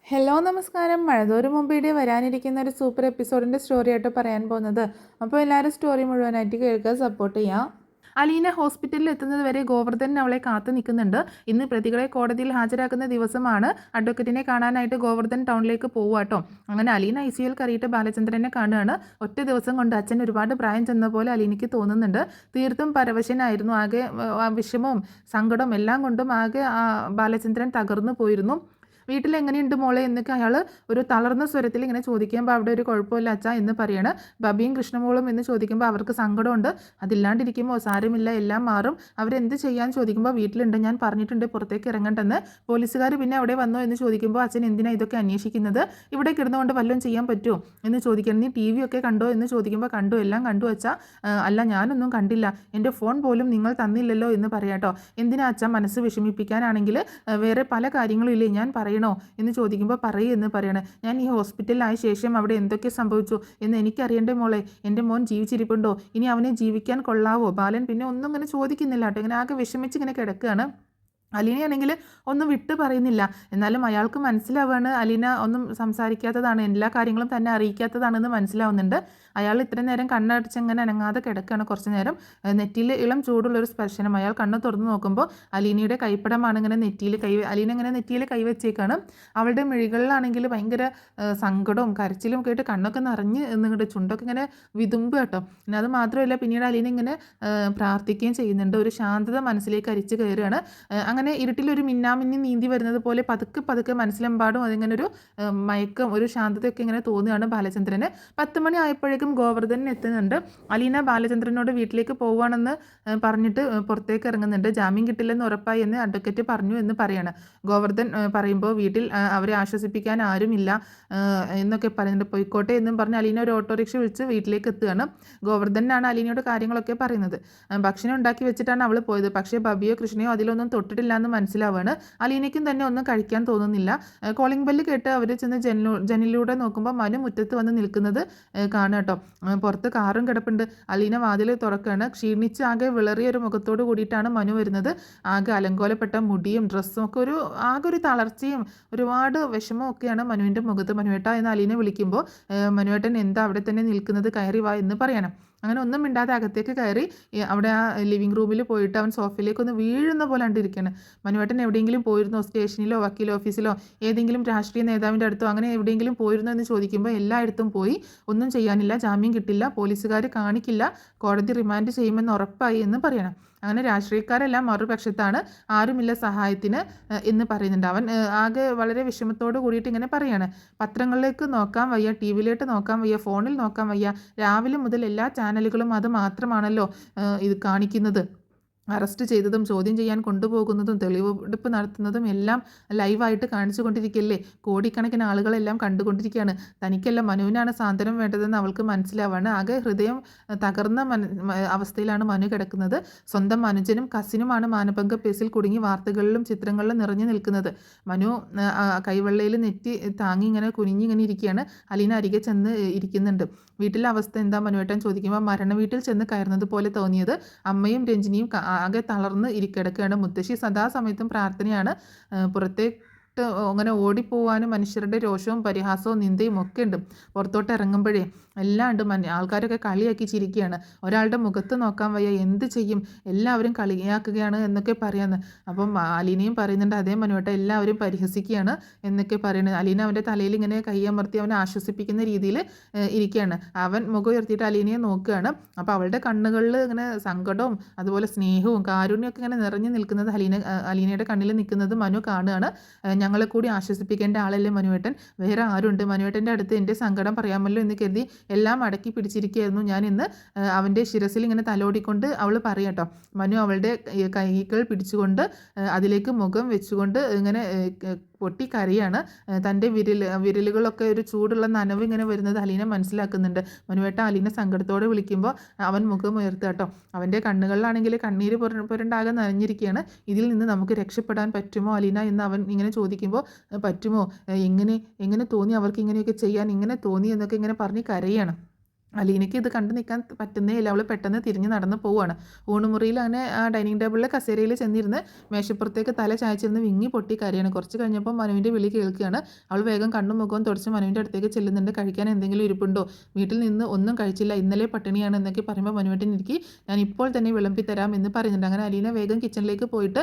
Hello നമസ്കാരം. മഴതോരും മുമ്പീടെ വരാനിരിക്കുന്ന ഒരു സൂപ്പർ എപ്പിസോഡിൻ്റെ സ്റ്റോറി ആയിട്ട് പറയാൻ പോകുന്നത്. അപ്പോൾ എല്ലാവരും സ്റ്റോറി മുഴുവനായിട്ട് കേൾക്കുക, സപ്പോർട്ട് ചെയ്യാം. അലീന ഹോസ്പിറ്റലിൽ എത്തുന്നത് വരെ ഗോവർദ്ധൻ അവളെ കാത്തു നിൽക്കുന്നുണ്ട്. ഇന്ന് പ്രതികളെ കോടതിയിൽ ഹാജരാക്കുന്ന ദിവസമാണ്. അഡ്വക്കറ്റിനെ കാണാനായിട്ട് ഗോവർദ്ധൻ ടൗണിലേക്ക് പോവുക. അങ്ങനെ അലീന ICUയിൽ കയറിയിട്ട് ബാലചന്ദ്രനെ കാണുകയാണ്. ഒറ്റ ദിവസം കൊണ്ട് അച്ഛൻ ഒരുപാട് പ്രായം ചെന്ന പോലെ അലീനയ്ക്ക് തോന്നുന്നുണ്ട്. തീർത്തും പരവശനായിരുന്നു. ആകെ വിഷമവും സങ്കടവും എല്ലാം കൊണ്ടും ആകെ ബാലചന്ദ്രൻ തകർന്നു പോയിരുന്നു. വീട്ടിൽ എങ്ങനെയുണ്ട് മോളെ എന്നൊക്കെ അയാൾ ഒരു തളർന്ന സ്വരത്തിൽ ഇങ്ങനെ ചോദിക്കുമ്പോൾ അവിടെ ഒരു കുഴപ്പമില്ല അച്ഛാ എന്ന് പറയാണ്. ബബിയും കൃഷ്ണമോളും എന്ന് ചോദിക്കുമ്പോൾ അവർക്ക് സങ്കടമുണ്ട്. അതില്ലാണ്ടിരിക്കുമ്പോൾ സാരമില്ല, എല്ലാം മാറും, അവരെന്ത് ചെയ്യാൻ ചോദിക്കുമ്പോൾ വീട്ടിലുണ്ട്, ഞാൻ പറഞ്ഞിട്ടുണ്ട് പുറത്തേക്ക് ഇറങ്ങണ്ടെന്ന്. പോലീസുകാർ പിന്നെ അവിടെ വന്നോ എന്ന് ചോദിക്കുമ്പോൾ അച്ഛൻ എന്തിനാണ് ഇതൊക്കെ അന്വേഷിക്കുന്നത്, ഇവിടെ കിടന്നുകൊണ്ട് വല്ലതും ചെയ്യാൻ പറ്റുമോ എന്ന് ചോദിക്കണം. നീ TV ഒക്കെ കണ്ടോ എന്ന് ചോദിക്കുമ്പോൾ കണ്ടു, എല്ലാം കണ്ടു അച്ഛാ. അല്ല ഞാനൊന്നും കണ്ടില്ല, എൻ്റെ ഫോൺ പോലും നിങ്ങൾ തന്നില്ലല്ലോ എന്ന് പറയാട്ടോ. എന്തിനാ അച്ഛാ മനസ്സ് വിഷമിപ്പിക്കാനാണെങ്കിൽ വേറെ പല കാര്യങ്ങളും ഇല്ലേ, ഞാൻ പറയണോ എന്ന് ചോദിക്കുമ്പോൾ പറയൂ എന്ന് പറയണേ. ഞാൻ ഈ ഹോസ്പിറ്റലിലായ ശേഷം അവിടെ എന്തൊക്കെ സംഭവിച്ചു എന്ന് എനിക്കറിയണ്ടേ മോളെ. എൻ്റെ മോൻ ജീവിച്ചിരിപ്പുണ്ടോ, ഇനി അവനെ ജീവിക്കാൻ കൊള്ളാവോ? ബാലൻ പിന്നെ ഒന്നും ഇങ്ങനെ ചോദിക്കുന്നില്ല കേട്ടോ. ഇങ്ങനെ ആകെ വിഷമിച്ച് ഇങ്ങനെ കിടക്കുകയാണ്. അലീനയാണെങ്കിൽ ഒന്നും വിട്ട് പറയുന്നില്ല. എന്നാലും അയാൾക്ക് മനസ്സിലാവുകയാണ് അലീന ഒന്നും സംസാരിക്കാത്തതാണ്, എല്ലാ കാര്യങ്ങളും തന്നെ അറിയിക്കാത്തതാണെന്ന് മനസ്സിലാവുന്നുണ്ട്. അയാൾ ഇത്രയും നേരം കണ്ണടച്ചങ്ങനെ അനങ്ങാതെ കിടക്കുകയാണ്. കുറച്ച് നേരം നെറ്റിയിൽ ഇളം ചൂടുള്ളൊരു സ്പർശനം. അയാൾ കണ്ണ് തുറന്ന് നോക്കുമ്പോൾ അലീനയുടെ കൈപ്പടമാണ് ഇങ്ങനെ നെറ്റിയിൽ അലീന ഇങ്ങനെ നെറ്റിയിൽ കൈവച്ചേക്കാണ്. അവളുടെ മിഴികളിലാണെങ്കിൽ ഭയങ്കര സങ്കടവും കരച്ചിലും ഒക്കെ ആയിട്ട് കണ്ണൊക്കെ നിറഞ്ഞ് നിങ്ങളുടെ ചുണ്ടൊക്കെ ഇങ്ങനെ വിതുമ്പ് കേട്ടോ. പിന്നെ അത് മാത്രമല്ല, പിന്നീട് അലീന ഇങ്ങനെ പ്രാർത്ഥിക്കുകയും ചെയ്യുന്നുണ്ട്. ഒരു ശാന്തത മനസ്സിലേക്ക് അരിച്ചു കയറുകയാണ്. അങ്ങനെ ഇരുട്ടിലൊരു മിന്നാമിന്നി നീന്തി വരുന്നത് പോലെ പതുക്കെ പതുക്കെ മനസ്സിലെമ്പാടും അതിങ്ങനെ ഒരു മയക്കം, ഒരു ശാന്തതയൊക്കെ ഇങ്ങനെ തോന്നുകയാണ് ബാലചന്ദ്രന്. 10 മണി ആയപ്പോഴേക്കും ഗോവർദ്ധൻ എത്തുന്നുണ്ട്. അലീന ബാലചന്ദ്രനോട് വീട്ടിലേക്ക് പോവുകയാണെന്ന് പറഞ്ഞിട്ട് പുറത്തേക്ക് ഇറങ്ങുന്നുണ്ട്. ജാമ്യം കിട്ടില്ലെന്ന് ഉറപ്പായി എന്ന് അഡ്വക്കേറ്റ് പറഞ്ഞു എന്ന് പറയാണ്. ഗോവർദ്ധൻ പറയുമ്പോൾ വീട്ടിൽ അവരെ ആശ്വസിപ്പിക്കാൻ ആരുമില്ല എന്നൊക്കെ പറയുന്നുണ്ട്. പോയിക്കോട്ടെ എന്നും പറഞ്ഞ് അലീന ഒരു ഓട്ടോറിക്ഷ വിളിച്ച് വീട്ടിലേക്ക് എത്തുകയാണ്. ഗോവർദ്ധനാണ് അലീനയോട് കാര്യങ്ങളൊക്കെ പറയുന്നത്. ഭക്ഷണം ഉണ്ടാക്കി വെച്ചിട്ടാണ് അവൾ പോയത്. പക്ഷേ ബബിയോ കൃഷ്ണയോ അതിലൊന്നും തൊട്ടിട്ടില്ല എന്ന് മനസ്സിലാവുകയാണ്. അലീനയ്ക്കും തന്നെ ഒന്നും കഴിക്കാൻ തോന്നുന്നില്ല. കോളിംഗ് ബെല്ല് കേട്ട് അവർ ചെന്ന് ജനലിലൂടെ നോക്കുമ്പോൾ മനു മുറ്റത്ത് വന്ന് നിൽക്കുന്നത് കാണുക കേട്ടോ. പുറത്ത് കാറും കിടപ്പുണ്ട്. അലീന വാതിൽ തുറക്കുകയാണ്. ക്ഷീണിച്ച് ആകെ വിളറിയ ഒരു മുഖത്തോട് കൂടിയിട്ടാണ് മനു വരുന്നത്. ആകെ അലങ്കോലപ്പെട്ട മുടിയും ഡ്രസ്സും ഒക്കെ ആകെ ഒരു തളർച്ചയും ഒരുപാട് വിഷമവും ഒക്കെയാണ് മനുവിൻ്റെ മുഖത്ത്. മനുവേട്ട എന്ന് അലീന വിളിക്കുമ്പോൾ മനുവേട്ടൻ എന്താ അവിടെ തന്നെ നിൽക്കുന്നത്, കയറി വാ എന്ന് പറയണം. അങ്ങനെ ഒന്നും മിണ്ടാതെ അകത്തേക്ക് കയറി അവിടെ ആ ലിവിങ് റൂമിൽ പോയിട്ട് അവൻ സോഫയിലേക്ക് ഒന്ന് വീഴുന്ന പോലെ കണ്ടിരിക്കുകയാണ്. മനുവേട്ടൻ എവിടെയെങ്കിലും പോയിരുന്നോ, സ്റ്റേഷനിലോ വക്കീൽ ഓഫീസിലോ ഏതെങ്കിലും രാഷ്ട്രീയ നേതാവിൻ്റെ അടുത്തോ അങ്ങനെ എവിടെയെങ്കിലും പോയിരുന്നോ എന്ന് ചോദിക്കുമ്പോൾ എല്ലായിടത്തും പോയി, ഒന്നും ചെയ്യാനില്ല, ജാമ്യം കിട്ടില്ല, പോലീസുകാർ കാണിക്കില്ല, കോടതി റിമാൻഡ് ചെയ്യുമെന്ന് ഉറപ്പായി എന്ന് പറയണം. അങ്ങനെ രാഷ്ട്രീയക്കാരെല്ലാം മറുപക്ഷത്താണ്, ആരുമില്ല സഹായത്തിന് എന്ന് പറയുന്നുണ്ട്. അവൻ ആകെ വളരെ വിഷമത്തോട് കൂടിയിട്ട് ഇങ്ങനെ പറയാണ്. പത്രങ്ങളിലേക്ക് നോക്കാൻ വയ്യ, TVയിലോട്ട് നോക്കാൻ വയ്യ, ഫോണിൽ നോക്കാൻ വയ്യ, രാവിലെ മുതൽ എല്ലാ ചാനലുകളും അത് മാത്രമാണല്ലോ ഇത് കാണിക്കുന്നത്. അറസ്റ്റ് ചെയ്തതും ചോദ്യം ചെയ്യാൻ കൊണ്ടുപോകുന്നതും തെളിവെടുപ്പ് നടത്തുന്നതും എല്ലാം ലൈവായിട്ട് കാണിച്ചു കൊണ്ടിരിക്കുകയല്ലേ. കോടിക്കണക്കിന് ആളുകളെല്ലാം കണ്ടുകൊണ്ടിരിക്കുകയാണ്. തനിക്കല്ല മനുവിനാണ് സാന്ത്വനം വേണ്ടതെന്ന് അവൾക്ക് മനസ്സിലാവാണ്. ആകെ ഹൃദയം തകർന്ന അവസ്ഥയിലാണ് മനു കിടക്കുന്നത്. സ്വന്തം അനുജനും കസിനുമാണ് മാനഭംഗ കേസിൽ കുടുങ്ങി വാർത്തകളിലും ചിത്രങ്ങളിലും നിറഞ്ഞു നിൽക്കുന്നത്. മനു കൈവെള്ളയിൽ നെറ്റി താങ്ങി ഇങ്ങനെ കുനിഞ്ഞിങ്ങനെ ഇരിക്കുകയാണ്. അലീന അരികെ ചെന്ന് ഇരിക്കുന്നുണ്ട്. വീട്ടിലെ അവസ്ഥ എന്താ മനുവേട്ടൻ ചോദിക്കുമ്പോൾ മരണ വീട്ടിൽ ചെന്ന് കയറുന്നത് പോലെ തോന്നിയത്. അമ്മയും രഞ്ജിനിയും ആകെ തളർന്ന് കിടക്കുകയാണ്. മുത്തശ്ശി സദാസമയത്തും പ്രാർത്ഥനയാണ്. പുറത്തേക്ക് അങ്ങനെ ഓടിപ്പോവാനും മനുഷ്യരുടെ രോഷവും പരിഹാസവും നിന്ദയും ഒക്കെ ഉണ്ട്. പുറത്തോട്ട് ഇറങ്ങുമ്പോഴേ എല്ലാം ഉണ്ട്. ആൾക്കാരൊക്കെ കളിയാക്കി ചിരിക്കുകയാണ്. ഒരാളുടെ മുഖത്ത് നോക്കാൻ വയ്യ, എന്ത് ചെയ്യും, എല്ലാവരും കളിയാക്കുകയാണ് എന്നൊക്കെ പറയാമെന്ന്. അപ്പം അലീനയും പറയുന്നുണ്ട് അതേ മനുവേട്ട, എല്ലാവരും പരിഹസിക്കുകയാണ് എന്നൊക്കെ പറയുന്നത്. അലീന അവൻ്റെ തലയിൽ ഇങ്ങനെ കൈയമർത്തി അവനെ ആശ്വസിപ്പിക്കുന്ന രീതിയിൽ ഇരിക്കുകയാണ്. അവൻ മുഖം ഉയർത്തിയിട്ട് അലീനയെ നോക്കുകയാണ്. അപ്പോൾ അവളുടെ കണ്ണുകളിൽ ഇങ്ങനെ സങ്കടവും അതുപോലെ സ്നേഹവും കാരുണ്യമൊക്കെ ഇങ്ങനെ നിറഞ്ഞു നിൽക്കുന്നത് അലീനയുടെ കണ്ണിൽ നിൽക്കുന്നത് മനു കാണുകയാണ്. ഞങ്ങളെ കൂടി ആശ്വസിപ്പിക്കേണ്ട ആളല്ലേ മനുവേട്ടൻ, വേറെ ആരുണ്ട്, മനുവേട്ടൻ്റെ അടുത്ത് എൻ്റെ സങ്കടം പറയാമല്ലോ എന്ന് കരുതി എല്ലാം അടക്കി പിടിച്ചിരിക്കുകയായിരുന്നു ഞാൻ ഇന്ന്. അവൻ്റെ ശിരസിൽ ഇങ്ങനെ തലോടിക്കൊണ്ട് അവൾ പറയട്ടോ. മനു അവളുടെ കൈകൾ പിടിച്ചുകൊണ്ട് അതിലേക്ക് മുഖം വെച്ചുകൊണ്ട് ഇങ്ങനെ പൊട്ടിക്കരയാണ്. തൻ്റെ വിരലുകളൊക്കെ ഒരു ചൂടുള്ള നനവ് ഇങ്ങനെ വരുന്നത് അലീന മനസ്സിലാക്കുന്നുണ്ട്. മനുവേട്ട അലീന സങ്കടത്തോടെ വിളിക്കുമ്പോൾ അവൻ മുഖം ഉയർത്താട്ടോ. അവൻ്റെ കണ്ണുകളിലാണെങ്കിൽ കണ്ണീര് പുരണ്ടാകെ നനഞ്ഞിരിക്കുകയാണ്. ഇതിൽ നിന്ന് നമുക്ക് രക്ഷപ്പെടാൻ പറ്റുമോ അലീന എന്ന് അവൻ ഇങ്ങനെ ചോദിക്കുമ്പോൾ പറ്റുമോ, എങ്ങനെ തോന്നി അവർക്ക് ഇങ്ങനെയൊക്കെ ചെയ്യാൻ, ഇങ്ങനെ തോന്നി എന്നൊക്കെ ഇങ്ങനെ പറഞ്ഞ് കരയാണ്. അലീനയ്ക്ക് ഇത് കണ്ടു നിൽക്കാൻ പറ്റുന്നേ ഇല്ല. അവൾ പെട്ടെന്ന് തിരിഞ്ഞ് നടന്ന് പോവുകയാണ്. ഊണുമുറിയിൽ അങ്ങനെ ആ ഡൈനിങ് ടേബിളിലെ കസേരയിൽ ചെന്നിരുന്ന് മേശപ്പുറത്തേക്ക് തല ചായച്ചിരുന്ന് വിങ്ങി പൊട്ടി കരയാണ്. കുറച്ച് കഴിഞ്ഞപ്പോൾ മനുവിൻ്റെ വിളി കേൾക്കുകയാണ്. അവൾ വേഗം കണ്ണും മുഖവും തുടച്ച് മനുവിൻ്റെ അടുത്തേക്ക് ചെല്ലുന്നുണ്ട്. കഴിക്കാൻ എന്തെങ്കിലും ഇരിപ്പുണ്ടോ? വീട്ടിൽ നിന്ന് ഒന്നും കഴിച്ചില്ല, ഇന്നലെ പട്ടിണിയാണ് എന്നൊക്കെ പറയുമ്പോൾ മനുവേട്ടൻ എനിക്ക് ഞാൻ ഇപ്പോൾ തന്നെ വിളമ്പി തരാം എന്ന് പറയുന്നുണ്ട്. അങ്ങനെ അലീന വേഗം കിച്ചണിലേക്ക് പോയിട്ട്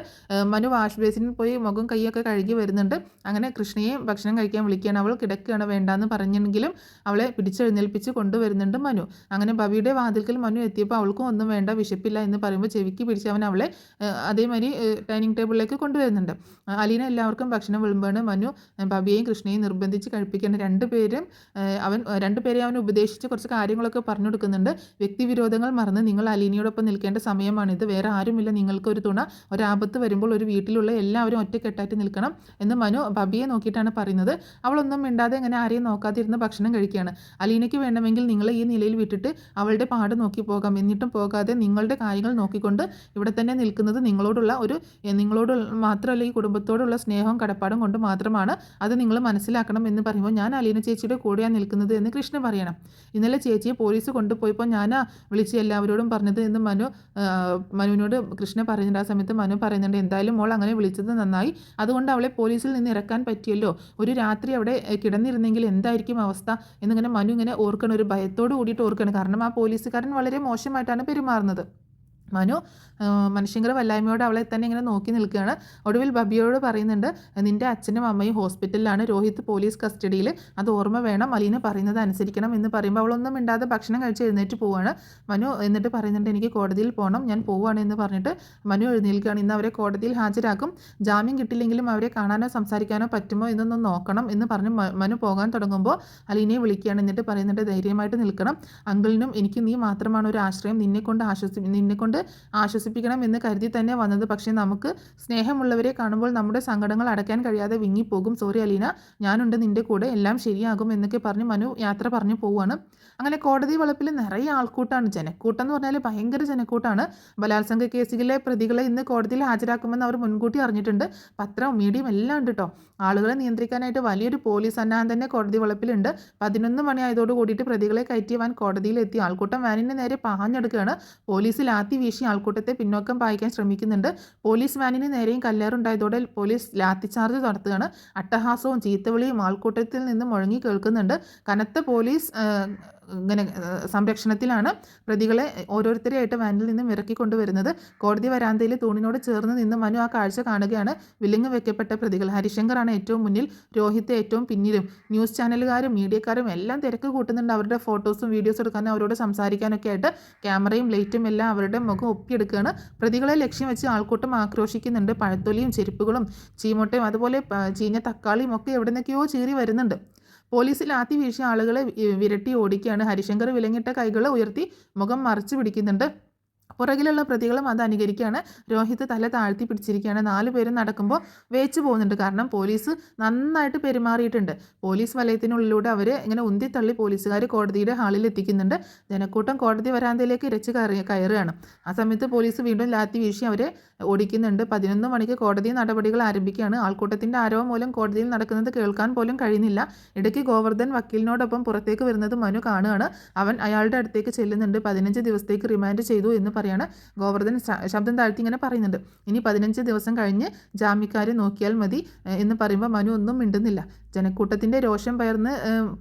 മനു വാഷ് ബേസിനിൽ പോയി മുഖം കൈയൊക്കെ കഴുകി വരുന്നുണ്ട്. അങ്ങനെ കൃഷ്ണയെ ഭക്ഷണം കഴിക്കാൻ വിളിക്കുകയാണ്. അവൾ കിടക്കുകയാണ്, വേണ്ടാന്ന് പറഞ്ഞെങ്കിലും അവളെ പിടിച്ചെഴുന്നേൽപ്പിച്ച് കൊണ്ടുവരുന്നുണ്ട് മനു. അങ്ങനെ ബബിയുടെ വാതിൽക്കൽ മനു എത്തിയപ്പോൾ അവൾക്കും ഒന്നും വേണ്ട, വിശപ്പില്ല എന്ന് പറയുമ്പോൾ ചെവിക്ക് പിടിച്ച് അവൻ അവളെ അതേമാതിരി ഡൈനിങ് ടേബിളിലേക്ക് കൊണ്ടുവരുന്നുണ്ട്. അലീന എല്ലാവർക്കും ഭക്ഷണം വിളമ്പാണ്. മനു ബബിയെയും കൃഷ്ണയെയും നിർബന്ധിച്ച് കഴിപ്പിക്കേണ്ട രണ്ടുപേരെയും അവൻ ഉപദേശിച്ച് കുറച്ച് കാര്യങ്ങളൊക്കെ പറഞ്ഞു കൊടുക്കുന്നുണ്ട്. വ്യക്തിവിരോധങ്ങൾ മറന്ന് നിങ്ങൾ അലീനയോടൊപ്പം നിൽക്കേണ്ട സമയമാണിത്. വേറെ ആരുമില്ല നിങ്ങൾക്കൊരു തുണ. ഒരാപത്ത് വരുമ്പോൾ ഒരു വീട്ടിലുള്ള എല്ലാവരും ഒറ്റക്കെട്ടായിട്ട് നിൽക്കണം എന്ന് മനു ബബിയെ നോക്കിയിട്ടാണ് പറയുന്നത്. അവളൊന്നും മിണ്ടാതെ ഇങ്ങനെ ആരെയും നോക്കാതിരുന്ന് ഭക്ഷണം കഴിക്കുകയാണ്. അലീനയ്ക്ക് വേണമെങ്കിൽ നിങ്ങൾ ഈ നിലയിൽ വിട്ടിട്ട് അവളുടെ പാട് നോക്കി പോകാം, എന്നിട്ടും പോകാതെ നിങ്ങളുടെ കാര്യങ്ങൾ നോക്കിക്കൊണ്ട് ഇവിടെ തന്നെ നിൽക്കുന്നത് നിങ്ങളോട് മാത്രമല്ല ഈ കുടുംബത്തോടുള്ള സ്നേഹവും കടപ്പാടും കൊണ്ട് മാത്രമാണ്. അത് നിങ്ങൾ മനസ്സിലാക്കണം എന്ന് പറയുമ്പോൾ ഞാൻ അലീന ചേച്ചിയുടെ കൂടെയാണ് നിൽക്കുന്നത് എന്ന് കൃഷ്ണ പറയണം. ഇന്നലെ ചേച്ചിയെ പോലീസ് കൊണ്ടുപോയപ്പോൾ ഞാനാ വിളിച്ച് എല്ലാവരോടും പറഞ്ഞത് എന്ന് മനുവിനോട് കൃഷ്ണ പറയുന്നുണ്ട്. ആ സമയത്ത് മനു പറയുന്നുണ്ട്, എന്തായാലും മോൾ അങ്ങനെ വിളിച്ചത് നന്നായി, അതുകൊണ്ട് അവളെ പോലീസിൽ നിന്ന് ഇറക്കാൻ പറ്റിയല്ലോ. ഒരു രാത്രി അവിടെ കിടന്നിരുന്നെങ്കിൽ എന്തായിരിക്കും അവസ്ഥ എന്നിങ്ങനെ മനു ഇങ്ങനെ ഓർക്കണം, ഒരു ഭയത്തോട് കൂടിയിട്ട് ഓർക്കണം. കാരണം ആ പോലീസുകാരൻ വളരെ മോശമായിട്ടാണ് പെരുമാറുന്നത്. മനു മനുഷ്യങ്കര വല്ലായ്മയോട് അവളെ തന്നെ ഇങ്ങനെ നോക്കി നിൽക്കുകയാണ്. ഒടുവിൽ ബബിയോട് പറയുന്നുണ്ട്, നിൻ്റെ അച്ഛനും അമ്മയും ഹോസ്പിറ്റലിലാണ്, രോഹിത് പോലീസ് കസ്റ്റഡിയിൽ, അത് ഓർമ്മ വേണം, അലീന പറയുന്നത് അനുസരിക്കണം എന്ന് പറയുമ്പോൾ അവളൊന്നും മിണ്ടാതെ ഭക്ഷണം കഴിച്ച് എഴുന്നേറ്റ് പോവുകയാണ്. മനു എന്നിട്ട് പറയുന്നുണ്ട്, എനിക്ക് കോടതിയിൽ പോകണം, ഞാൻ പോവുകയാണ് എന്ന് പറഞ്ഞിട്ട് മനു എഴുന്നേൽക്കുകയാണ്. ഇന്ന് അവരെ കോടതിയിൽ ഹാജരാക്കും, ജാമ്യം കിട്ടില്ലെങ്കിലും അവരെ കാണാനോ സംസാരിക്കാനോ പറ്റുമോ എന്നൊന്നും നോക്കണം എന്ന് പറഞ്ഞ് മനു പോകാൻ തുടങ്ങുമ്പോൾ അലീനയെ വിളിക്കുകയാണ്. എന്നിട്ട് പറയുന്നുണ്ട്, ധൈര്യമായിട്ട് നിൽക്കണം, അങ്കിളിനും എനിക്ക് നീ മാത്രമാണ് ഒരു ആശ്രയം, നിന്നെക്കൊണ്ട് ആശ്വസിപ്പിക്കണം എന്ന് കരുതി തന്നെ വന്നത്. പക്ഷേ നമുക്ക് സ്നേഹമുള്ളവരെ കാണുമ്പോൾ നമ്മുടെ സങ്കടങ്ങൾ അടയ്ക്കാൻ കഴിയാതെ വിങ്ങിപ്പോകും. സോറി അലീന, ഞാനുണ്ട് നിൻ്റെ കൂടെ, എല്ലാം ശരിയാകും എന്നൊക്കെ പറഞ്ഞ് മനു യാത്ര പറഞ്ഞു പോവുകയാണ്. അങ്ങനെ കോടതി വളപ്പിൽ നിറയെ ആൾക്കൂട്ടാണ്. ജനക്കൂട്ടം എന്ന് പറഞ്ഞാൽ ഭയങ്കര ജനക്കൂട്ടാണ്. ബലാത്സംഗ കേസുകളിലെ പ്രതികളെ ഇന്ന് കോടതിയിൽ ഹാജരാക്കുമെന്ന് അവർ മുൻകൂട്ടി അറിഞ്ഞിട്ടുണ്ട്. പത്രവും മീഡിയയും എല്ലാം ഉണ്ട് കേട്ടോ. ആളുകളെ നിയന്ത്രിക്കാനായിട്ട് വലിയൊരു പോലീസ് സന്നാഹം തന്നെ കോടതി വളപ്പിലുണ്ട്. 11 മണി ആയതോട് കൂടിയിട്ട് പ്രതികളെ കയറ്റി വാൻ കോടതിയിലെത്തി. ആൾക്കൂട്ടം വാനിന് നേരെ പാഞ്ഞെടുക്കുകയാണ്. പോലീസ് ലാത്തി വീശി ആൾക്കൂട്ടത്തെ പിന്നോക്കം പായിക്കാൻ ശ്രമിക്കുന്നുണ്ട്. പോലീസ് വാനിന് നേരെയും കല്ലേറുണ്ടായതോടെ പോലീസ് ലാത്തിച്ചാർജ് നടത്തുകയാണ്. അട്ടഹാസവും ചീത്തവിളിയും ആൾക്കൂട്ടത്തിൽ നിന്ന് മുഴങ്ങി കേൾക്കുന്നുണ്ട്. കനത്ത പോലീസ് ഇങ്ങനെ സംരക്ഷണത്തിലാണ് പ്രതികളെ ഓരോരുത്തരെയായിട്ട് വാനിൽ നിന്നും ഇറക്കിക്കൊണ്ടുവരുന്നത്. കോടതി വരാന്തയിൽ തൂണിനോട് ചേർന്ന് നിന്ന് മനു ആ കാഴ്ച കാണുകയാണ്. വിലങ്ങ് വെക്കപ്പെട്ട പ്രതികൾ. ഹരിശങ്കറാണ് ഏറ്റവും മുന്നിൽ, രോഹിത് ഏറ്റവും പിന്നിലും. ന്യൂസ് ചാനലുകാരും മീഡിയക്കാരും എല്ലാം തിരക്ക് കൂട്ടുന്നുണ്ട്. അവരുടെ ഫോട്ടോസും വീഡിയോസ് എടുക്കാനും അവരോട് സംസാരിക്കാനൊക്കെ ആയിട്ട് ക്യാമറയും ലൈറ്റും എല്ലാം അവരുടെ മുഖം ഒപ്പിയെടുക്കുകയാണ്. പ്രതികളെ ലക്ഷ്യം വെച്ച് ആൾക്കൂട്ടം ആക്രോശിക്കുന്നുണ്ട്. പഴത്തൊലിയും ചെരുപ്പുകളും ചീമോട്ടയും അതുപോലെ ചീഞ്ഞ തക്കാളിയും ഒക്കെ എവിടെ നിന്നൊക്കെയോ ചീറി വരുന്നുണ്ട്. പോലീസ് ലാത്തി വീഴ്ച ആളുകളെ വിരട്ടി ഓടിക്കുകയാണ്. ഹരിശങ്കർ വിലങ്ങിട്ട കൈകൾ ഉയർത്തി മുഖം മറച്ചു പിടിക്കുന്നുണ്ട്. പുറകിലുള്ള പ്രതികളും അത് അനുകരിക്കുകയാണ്. രോഹിത് തല താഴ്ത്തി പിടിച്ചിരിക്കുകയാണ്. 4 പേരും നടക്കുമ്പോൾ വേച്ചു പോകുന്നുണ്ട്. കാരണം പോലീസ് നന്നായിട്ട് പെരുമാറിയിട്ടുണ്ട്. പോലീസ് വലയത്തിനുള്ളിലൂടെ അവർ ഇങ്ങനെ ഉന്തിത്തള്ളി പോലീസുകാർ കോടതിയുടെ ഹാളിൽ എത്തിക്കുന്നുണ്ട്. ജനക്കൂട്ടം കോടതി വരാന്തയിലേക്ക് ഇരച്ച് കയറുകയാണ്. ആ സമയത്ത് പോലീസ് വീണ്ടും ലാത്തി വീശി അവരെ ഓടിക്കുന്നുണ്ട്. 11 മണിക്ക് കോടതി നടപടികൾ ആരംഭിക്കുകയാണ്. ആൾക്കൂട്ടത്തിൻ്റെ ആരവം മൂലം കോടതിയിൽ നടക്കുന്നത് കേൾക്കാൻ പോലും കഴിയുന്നില്ല. ഇടയ്ക്ക് ഗോവർദ്ധൻ വക്കീലിനോടൊപ്പം പുറത്തേക്ക് വരുന്നത് മനു കാണുകയാണ്. അവൻ അയാളുടെ അടുത്തേക്ക് ചെല്ലുന്നുണ്ട്. 15 ദിവസത്തേക്ക് റിമാൻഡ് ചെയ്തു എന്ന് പറയാണ്. ഗോവർദ്ധൻ ശബ്ദം താഴ്ത്തി ഇങ്ങനെ പറയുന്നുണ്ട്. ഇനി 15 ദിവസം കഴിഞ്ഞ് ജാമ്യക്കാരെ നോക്കിയാൽ മതി എന്ന് പറയുമ്പോൾ മനു ഒന്നും മിണ്ടുന്നില്ല. ജനക്കൂട്ടത്തിൻ്റെ രോഷം പയർന്ന്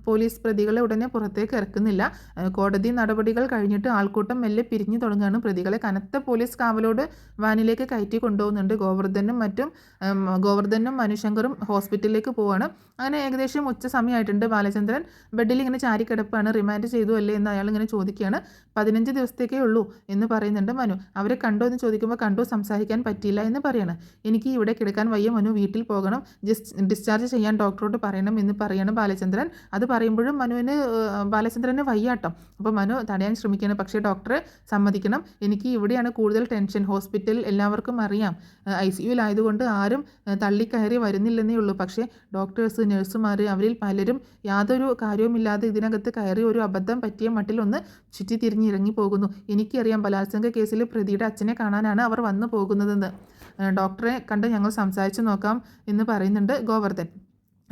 പോലീസ് പ്രതികളെ ഉടനെ പുറത്തേക്ക് ഇറക്കുന്നില്ല. കോടതി നടപടികൾ കഴിഞ്ഞിട്ട് ആൾക്കൂട്ടം മെല്ലെ പിരിഞ്ഞു തുടങ്ങുകയാണ്. പ്രതികളെ കനത്ത പോലീസ് കാവലോട് വാനിലേക്ക് കയറ്റി കൊണ്ടുപോകുന്നുണ്ട്. ഗോവർദ്ധനും മനുശങ്കറും ഹോസ്പിറ്റലിലേക്ക് പോവാണ്. അങ്ങനെ ഏകദേശം ഉച്ച സമയമായിട്ടുണ്ട്. ബാലചന്ദ്രൻ ബെഡിൽ ഇങ്ങനെ ചാരിക്കിടപ്പാണ്. റിമാൻഡ് ചെയ്തു അല്ലേ എന്ന് അയാൾ ഇങ്ങനെ ചോദിക്കുകയാണ്. 15 ദിവസത്തേക്കേ ഉള്ളൂ എന്ന് പറയുന്നുണ്ട് മനു. അവരെ കണ്ടോ എന്ന് ചോദിക്കുമ്പോൾ കണ്ടു, സംസാരിക്കാൻ പറ്റിയില്ല എന്ന് പറയണം. എനിക്ക് ഇവിടെ കിടക്കാൻ വയ്യ മനു, വീട്ടിൽ പോകണം, ഡിസ്ചാർജ് ചെയ്യാൻ ഡോക്ടറോട് പറയണം എന്ന് പറയണം ബാലചന്ദ്രൻ. അത് പറയുമ്പോഴും ബാലചന്ദ്രന് വയ്യാട്ടോ. അപ്പോൾ മനു തടയാൻ ശ്രമിക്കുകയാണ്. പക്ഷേ ഡോക്ടറെ സമ്മതിക്കണം, എനിക്ക് ഇവിടെയാണ് കൂടുതൽ ടെൻഷൻ. ഹോസ്പിറ്റലിൽ എല്ലാവർക്കും അറിയാം, ICUവിലായതുകൊണ്ട് ആരും തള്ളിക്കയറി വരുന്നില്ലെന്നേ ഉള്ളൂ. പക്ഷേ ഡോക്ടേഴ്സ്, നഴ്സുമാർ അവരിൽ പലരും യാതൊരു കാര്യവുമില്ലാതെ ഇതിനകത്ത് കയറി ഒരു അബദ്ധം പറ്റിയ മട്ടിൽ ഒന്ന് ചുറ്റിത്തിരിഞ്ഞിറങ്ങി പോകുന്നു. എനിക്കറിയാം, ബലാത്സംഗ കേസിൽ പ്രതിയുടെ അച്ഛനെ കാണാനാണ് അവർ വന്നു പോകുന്നതെന്ന്. ഡോക്ടറെ കണ്ട് ഞങ്ങൾ സംസാരിച്ച് നോക്കാം എന്ന് പറയുന്നുണ്ട് ഗോവർദ്ധൻ.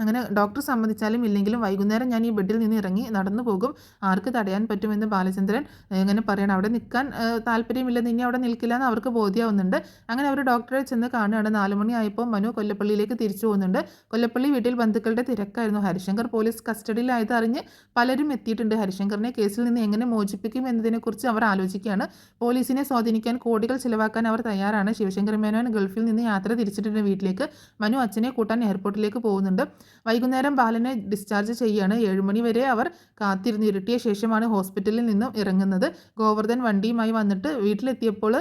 അങ്ങനെ ഡോക്ടർ സമ്മതിച്ചാലും ഇല്ലെങ്കിലും വൈകുന്നേരം ഞാൻ ഈ ബെഡിൽ നിന്ന് ഇറങ്ങി നടന്നു പോകും, ആർക്ക് തടയാൻ പറ്റുമെന്ന് ബാലചന്ദ്രൻ ഇങ്ങനെ പറയണം. അവിടെ നിൽക്കാൻ താല്പര്യമില്ലെന്ന്, ഇനി അവിടെ നിൽക്കില്ല എന്ന് അവർക്ക് ബോധ്യമാവുന്നുണ്ട്. അങ്ങനെ അവർ ഡോക്ടറെ ചെന്ന് കാണുകയാണ്. 4 മണിയായപ്പോൾ മനു കൊല്ലപ്പള്ളിയിലേക്ക് തിരിച്ചു പോകുന്നുണ്ട്. കൊല്ലപ്പള്ളി വീട്ടിൽ ബന്ധുക്കളുടെ തിരക്കായിരുന്നു. ഹരിശങ്കർ പോലീസ് കസ്റ്റഡിയിലായത് അറിഞ്ഞ് പലരും എത്തിയിട്ടുണ്ട്. ഹരിശങ്കറിനെ കേസിൽ നിന്ന് എങ്ങനെ മോചിപ്പിക്കും എന്നതിനെക്കുറിച്ച് അവർ ആലോചിക്കുകയാണ്. പോലീസിനെ സ്വാധീനിക്കാൻ കോടികൾ ചിലവാക്കാൻ അവർ തയ്യാറാണ്. ശിവശങ്കർ മേനോൻ ഗൾഫിൽ നിന്ന് യാത്ര തിരിച്ചിട്ടുണ്ട് വീട്ടിലേക്ക്. മനു അച്ഛനെ കൂട്ടാൻ എയർപോർട്ടിലേക്ക് പോകുന്നുണ്ട്. വൈകുന്നേരം ബാലനെ ഡിസ്ചാർജ് ചെയ്യുകയാണ്. 7 മണി വരെ അവർ കാത്തിരുന്ന് ഇരുട്ടിയ ശേഷമാണ് ഹോസ്പിറ്റലിൽ നിന്നും ഇറങ്ങുന്നത്. ഗോവർദ്ധൻ വണ്ടിയുമായി വന്നിട്ട് വീട്ടിലെത്തിയപ്പോൾ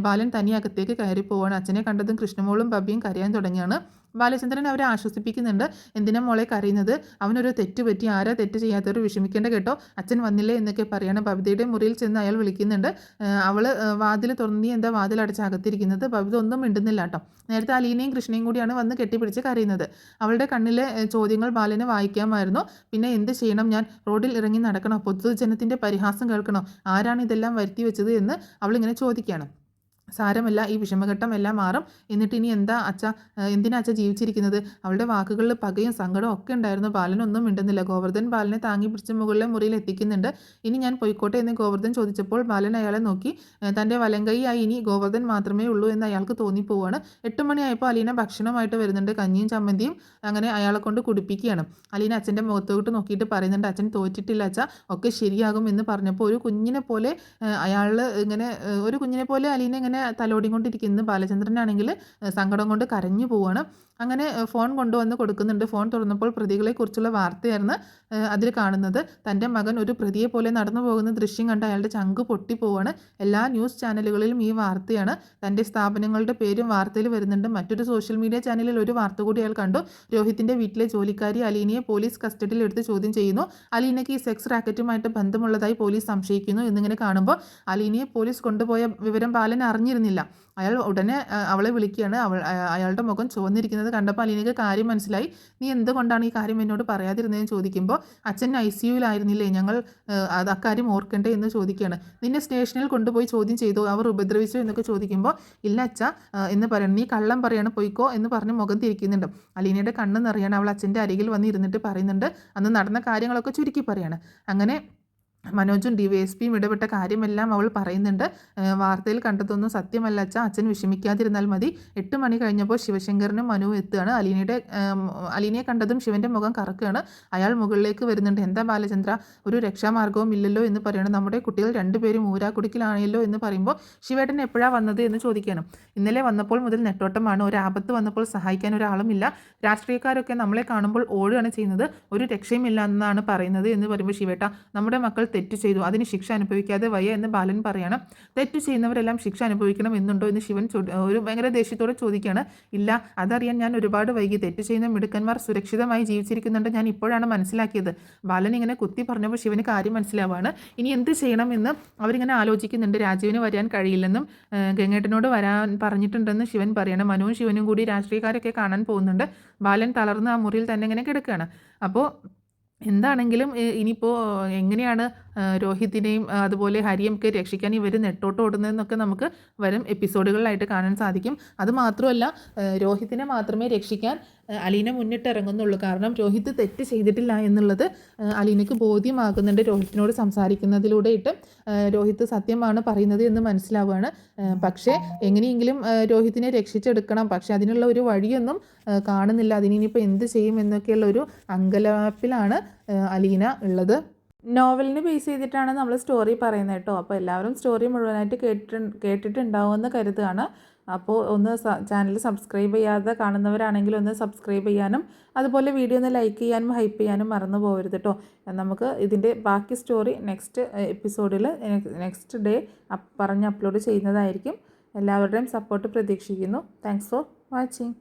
ബാലൻ തനിയകത്തേക്ക് കയറി പോവുകയാണ്. അച്ഛനെ കണ്ടതും കൃഷ്ണമോളും ബബിയും കരയാൻ തുടങ്ങിയാണ്. ബാലചന്ദ്രൻ അവരെ ആശ്വസിപ്പിക്കുന്നുണ്ട്. എന്തിനാ മോളെ കരയുന്നത്, അവനൊരു തെറ്റ് പറ്റി, ആരാ തെറ്റ് ചെയ്യാത്തവർ വിഷമിക്കേണ്ട കേട്ടോ, അച്ഛൻ വന്നില്ലേ എന്നൊക്കെ പറയാണ്. ബബിതയുടെ മുറിയിൽ ചെന്ന് അയാൾ വിളിക്കുന്നുണ്ട്. അവൾ വാതിൽ തുറന്ന് എന്താ വാതിൽ അടച്ച് അകത്തിരിക്കുന്നത്. ബബിത ഒന്നും മിണ്ടുന്നില്ല കേട്ടോ. നേരത്തെ അലീനയും കൃഷ്ണയും കൂടിയാണ് വന്ന് കെട്ടിപ്പിടിച്ച് കരയുന്നത്. അവളുടെ കണ്ണിലെ ചോദ്യങ്ങൾ ബാലന് വായിക്കാമായിരുന്നു. പിന്നെ എന്ത് ചെയ്യണം, ഞാൻ റോഡിൽ ഇറങ്ങി നടക്കണോ, പൊതുജനത്തിൻ്റെ പരിഹാസം കേൾക്കണോ, ആരാണ് ഇതെല്ലാം വരുത്തി വെച്ചത് എന്ന് അവളിങ്ങനെ ചോദിക്കുകയാണ്. സാരമല്ല, ഈ വിഷമഘട്ടം എല്ലാം മാറും. എന്നിട്ട് ഇനി എന്താ അച്ഛ, എന്തിനാ അച്ഛ ജീവിച്ചിരിക്കുന്നത്. അവളുടെ വാക്കുകളിൽ പകയും സങ്കടവും ഒക്കെ ഉണ്ടായിരുന്നു. ബാലനൊന്നും മിണ്ടുന്നില്ല. ഗോവർദ്ധൻ ബാലനെ താങ്ങി പിടിച്ച് മുകളിലെ മുറിയിൽ എത്തിക്കുന്നുണ്ട്. ഇനി ഞാൻ പോയിക്കോട്ടെ എന്ന് ഗോവർദ്ധൻ ചോദിച്ചപ്പോൾ ബാലൻ അയാളെ നോക്കി. തൻ്റെ വലങ്കൈയായി ഇനി ഗോവർദ്ധൻ മാത്രമേ ഉള്ളൂ എന്ന് അയാൾക്ക് തോന്നിപ്പോവാണ്. 8 മണിയായപ്പോൾ അലീന ഭക്ഷണമായിട്ട് വരുന്നുണ്ട്. കഞ്ഞിയും ചമ്മന്തിയും അങ്ങനെ അയാളെ കൊണ്ട് കുടിപ്പിക്കുകയാണ്. അലീന അച്ഛൻ്റെ മുഖത്തോട്ട് നോക്കിയിട്ട് പറയുന്നുണ്ട്, അച്ഛൻ തോറ്റിട്ടില്ല അച്ഛ, ഒക്കെ ശരിയാകും എന്ന് പറഞ്ഞപ്പോൾ ഒരു കുഞ്ഞിനെ പോലെ അലീന ഇങ്ങനെ തലോടിക്കൊണ്ടിരിക്കുന്നത്. ബാലചന്ദ്രനാണെങ്കിൽ സങ്കടം കൊണ്ട് കരഞ്ഞു പോവുകയാണ്. അങ്ങനെ ഫോൺ കൊണ്ടുവന്ന് കൊടുക്കുന്നുണ്ട്. ഫോൺ തുറന്നപ്പോൾ പ്രതികളെക്കുറിച്ചുള്ള വാർത്തയായിരുന്നു അതിൽ കാണുന്നത്. തൻ്റെ മകൻ ഒരു പ്രതിയെ പോലെ നടന്നു പോകുന്ന ദൃശ്യം കണ്ട് അയാളുടെ ചങ്ക് പൊട്ടിപ്പോവാണ്. എല്ലാ ന്യൂസ് ചാനലുകളിലും ഈ വാർത്തയാണ്. തൻ്റെ സ്ഥാപനങ്ങളുടെ പേരും വാർത്തയിൽ വരുന്നുണ്ട്. മറ്റൊരു സോഷ്യൽ മീഡിയ ചാനലിൽ ഒരു വാർത്ത കൂടി അയാൾ കണ്ടു. രോഹിത്തിൻ്റെ വീട്ടിലെ ജോലിക്കാരി അലീനയെ പോലീസ് കസ്റ്റഡിയിൽ എടുത്ത് ചോദ്യം ചെയ്യുന്നു. അലീനയ്ക്ക് ഈ സെക്സ് റാക്കറ്റുമായിട്ട് ബന്ധമുള്ളതായി പോലീസ് സംശയിക്കുന്നു എന്നിങ്ങനെ കാണുമ്പോൾ അലീനയെ പോലീസ് കൊണ്ടുപോയ വിവരം ബാലൻ അറിഞ്ഞിരുന്നില്ല. അയാൾ ഉടനെ അവളെ വിളിക്കുകയാണ്. അയാളുടെ മുഖം ചുവന്നിരിക്കുന്നത് കണ്ടപ്പോൾ അലീനയ്ക്ക് കാര്യം മനസ്സിലായി. നീ എന്തുകൊണ്ടാണ് ഈ കാര്യം എന്നോട് പറയാതിരുന്നതെന്ന് ചോദിക്കുമ്പോൾ അച്ഛൻ ICUവിലായിരുന്നില്ലേ, ഞങ്ങൾ അക്കാര്യം ഓർക്കണ്ടേ എന്ന് ചോദിക്കുകയാണ്. നിന്നെ സ്റ്റേഷനിൽ കൊണ്ടുപോയി ചോദ്യം ചെയ്തു, അവർ ഉപദ്രവിച്ചു എന്നൊക്കെ ചോദിക്കുമ്പോൾ ഇല്ല അച്ഛ എന്ന് പറയണം. നീ കള്ളം പറയാണ്, പൊയ്ക്കോ എന്ന് പറഞ്ഞ് മുഖം തിരിക്കുന്നുണ്ട്. അലീനയുടെ കണ്ണ് നിറയാണ്. അവൾ അച്ഛൻ്റെ അരികിൽ വന്ന് ഇരുന്നിട്ട് പറയുന്നുണ്ട്. അന്ന് നടന്ന കാര്യങ്ങളൊക്കെ ചുരുക്കി പറയാണ്. അങ്ങനെ മനോജും DYSPയും ഇടപെട്ട കാര്യമെല്ലാം അവൾ പറയുന്നുണ്ട്. വാർത്തയിൽ കണ്ടതൊന്നും സത്യമല്ല അച്ഛ, അച്ഛൻ വിഷമിക്കാതിരുന്നാൽ മതി. 8 മണി കഴിഞ്ഞപ്പോൾ ശിവശങ്കരനും മനുവും എത്തുകയാണ്. അലീനയെ കണ്ടതും ശിവൻ്റെ മുഖം കറക്കുകയാണ്. അയാൾ മുകളിലേക്ക് വരുന്നുണ്ട്. എന്താ ബാലചന്ദ്ര, ഒരു രക്ഷാമാർഗവും ഇല്ലല്ലോ എന്ന് പറയണം. നമ്മുടെ കുട്ടികൾ 2 പേരും ഊരാക്കുടുക്കിലാണല്ലോ എന്ന് പറയുമ്പോൾ ശിവേട്ടൻ എപ്പോഴാണ് വന്നത് എന്ന് ചോദിക്കണം. ഇന്നലെ വന്നപ്പോൾ മുതൽ നെട്ടോട്ടമാണ്. ഒരു ആപത്ത് വന്നപ്പോൾ സഹായിക്കാൻ ഒരാളുമില്ല. രാഷ്ട്രീയക്കാരൊക്കെ നമ്മളെ കാണുമ്പോൾ ഓടുകയാണ് ചെയ്യുന്നത്. ഒരു രക്ഷയുമില്ല എന്നാണ് പറയുന്നത് എന്ന് പറയുമ്പോൾ ശിവേട്ട, നമ്മുടെ മക്കൾ തെറ്റ് ചെയ്തു, അതിന് ശിക്ഷ അനുഭവിക്കാതെ വയ്യ എന്ന് ബാലൻ പറയണം. തെറ്റ് ചെയ്യുന്നവരെല്ലാം ശിക്ഷ അനുഭവിക്കണം എന്നുണ്ടോ എന്ന് ശിവൻ ഒരു ഭയങ്കര ദേഷ്യത്തോടെ ചോദിക്കുകയാണ്. ഇല്ല, അതറിയാൻ ഞാൻ ഒരുപാട് വൈകി. തെറ്റ് ചെയ്യുന്ന മിടുക്കന്മാർ സുരക്ഷിതമായി ജീവിച്ചിരിക്കുന്നുണ്ട്, ഞാൻ ഇപ്പോഴാണ് മനസ്സിലാക്കിയത്. ബാലൻ ഇങ്ങനെ കുത്തി പറഞ്ഞപ്പോൾ ശിവന് കാര്യം മനസ്സിലാവാണ്. ഇനി എന്ത് ചെയ്യണമെന്ന് അവരിങ്ങനെ ആലോചിക്കുന്നുണ്ട്. രാജീവിന് വരാൻ കഴിയില്ലെന്നും ഗംഗേട്ടനോട് വരാൻ പറഞ്ഞിട്ടുണ്ടെന്ന് ശിവൻ പറയണം. മനുവും ശിവനും കൂടി രാഷ്ട്രീയക്കാരൊക്കെ കാണാൻ പോകുന്നുണ്ട്. ബാലൻ തളർന്ന് ആ മുറിയിൽ തന്നെ ഇങ്ങനെ കിടക്കുകയാണ്. അപ്പോൾ എന്താണെങ്കിലും ഇനിയിപ്പോൾ എങ്ങനെയാണ് രോഹിത്തിനെയും അതുപോലെ ഹരിയൊക്കെ രക്ഷിക്കാൻ ഇവർ നെട്ടോട്ട് ഓടുന്നതെന്നൊക്കെ നമുക്ക് വരും എപ്പിസോഡുകളിലായിട്ട് കാണാൻ സാധിക്കും. അതുമാത്രമല്ല, രോഹിത്തിനെ മാത്രമേ രക്ഷിക്കാൻ അലീന മുന്നിട്ടിറങ്ങുന്നുള്ളൂ. കാരണം രോഹിത് തെറ്റ് ചെയ്തിട്ടില്ല എന്നുള്ളത് അലീനയ്ക്ക് ബോധ്യമാകുന്നുണ്ട്. രോഹിത്തിനോട് സംസാരിക്കുന്നതിലൂടെയിട്ട് രോഹിത് സത്യമാണ് പറയുന്നത് എന്ന് മനസ്സിലാവുകയാണ്. പക്ഷേ എങ്ങനെയെങ്കിലും രോഹിത്തിനെ രക്ഷിച്ചെടുക്കണം. പക്ഷേ അതിനുള്ള ഒരു വഴിയൊന്നും കാണുന്നില്ല. അതിനിപ്പോൾ എന്ത് ചെയ്യും എന്നൊക്കെയുള്ള ഒരു അങ്കലാപ്പിലാണ് അലീന ഉള്ളത്. നോവലിന് ബേസ് ചെയ്തിട്ടാണ് നമ്മൾ സ്റ്റോറി പറയുന്നത് കേട്ടോ. അപ്പോൾ എല്ലാവരും സ്റ്റോറി മുഴുവനായിട്ട് കേട്ടിട്ടുണ്ടാവുമെന്ന് കരുതുകയാണ്. അപ്പോൾ ഒന്ന് ചാനൽ സബ്സ്ക്രൈബ് ചെയ്യാതെ കാണുന്നവരാണെങ്കിൽ ഒന്ന് സബ്സ്ക്രൈബ് ചെയ്യാനും അതുപോലെ വീഡിയോ ഒന്ന് ലൈക്ക് ചെയ്യാനും ഹൈപ്പ് ചെയ്യാനും മറന്നു പോകരുത് കേട്ടോ. നമുക്ക് ഇതിൻ്റെ ബാക്കി സ്റ്റോറി നെക്സ്റ്റ് എപ്പിസോഡിൽ നെക്സ്റ്റ് ഡേ അപ്ലോഡ് ചെയ്യുന്നതായിരിക്കും. എല്ലാവരുടെയും സപ്പോർട്ട് പ്രതീക്ഷിക്കുന്നു. Thanks for watching.